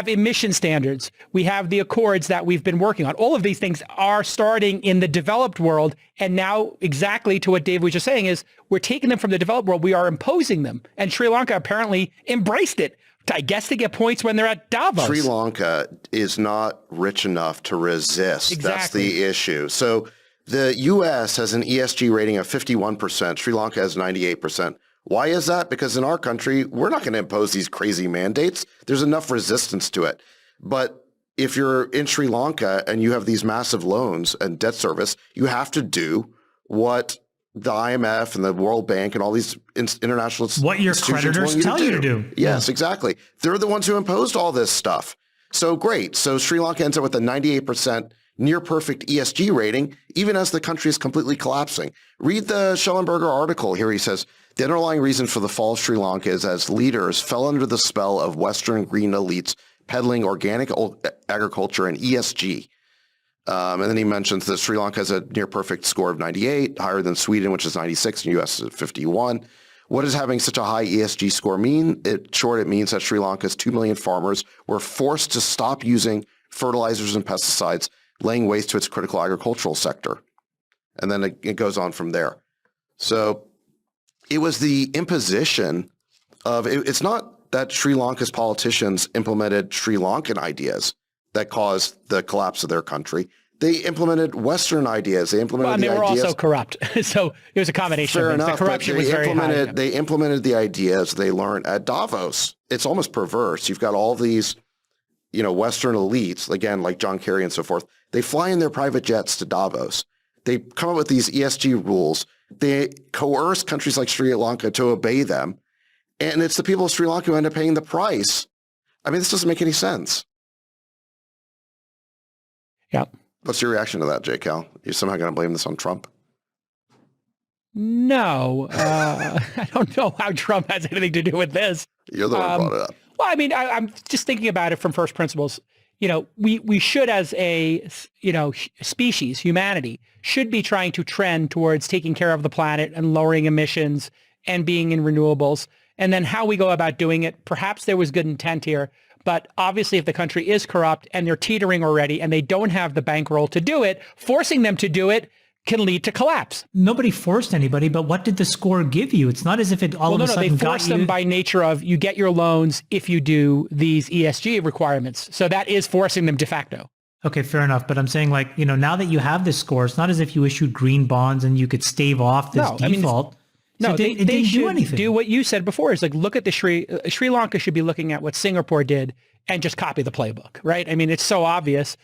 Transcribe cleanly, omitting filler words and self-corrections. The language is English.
have emission standards. We have the accords that we've been working on. All of these things are starting in the developed world. And now exactly to what Dave was just saying is we're taking them from the developed world. We are imposing them. And Sri Lanka apparently embraced it, I guess, to get points when they're at Davos. Sri Lanka is not rich enough to resist. Exactly. That's the issue. So the U.S. has an ESG rating of 51%. Sri Lanka has 98%. Why is that? Because in our country, we're not going to impose these crazy mandates. There's enough resistance to it. But if you're in Sri Lanka and you have these massive loans and debt service, you have to do what the IMF and the World Bank and all these international what your creditors tell you to do. Yes, exactly. They're the ones who imposed all this stuff. So great. So Sri Lanka ends up with a 98% near perfect ESG rating, even as the country is completely collapsing. Read the Schellenberger article here. He says, the underlying reason for the fall of Sri Lanka is as leaders fell under the spell of Western green elites peddling organic agriculture and ESG. And then he mentions that Sri Lanka has a near perfect score of 98, higher than Sweden, which is 96, and US is 51. What does having such a high ESG score mean? In short, it means that Sri Lanka's 2 million farmers were forced to stop using fertilizers and pesticides, laying waste to its critical agricultural sector. And then it goes on from there. So it was the imposition of, it's not that Sri Lanka's politicians implemented Sri Lankan ideas that caused the collapse of their country. They implemented Western ideas. They implemented they were also corrupt. So it was a combination of things. The corruption was very high. They implemented the ideas they learned at Davos. It's almost perverse. You've got all these, Western elites, again, like John Kerry and so forth. They fly in their private jets to Davos. They come up with these ESG rules. They coerce countries like Sri Lanka to obey them. And it's the people of Sri Lanka who end up paying the price. I mean, this doesn't make any sense. Yeah. What's your reaction to that, J. Cal? You're somehow going to blame this on Trump? No. I don't know how Trump has anything to do with this. You're the one who brought it up. Well, I mean, I'm just thinking about it from first principles. We should, as a, species, humanity, should be trying to trend towards taking care of the planet and lowering emissions and being in renewables. And then how we go about doing it, perhaps there was good intent here. But obviously, if the country is corrupt and they're teetering already and they don't have the bankroll to do it, forcing them to do it can lead to collapse. Nobody forced anybody, but what did the score give you? It's not as if it all of a sudden got you. They forced them by nature of you get your loans if you do these ESG requirements. So that is forcing them de facto. Okay, fair enough. But I'm saying now that you have this score, it's not as if you issued green bonds and you could stave off this default. They should do what you said before. Is look at the Sri Lanka should be looking at what Singapore did and just copy the playbook, right? I mean, it's so obvious.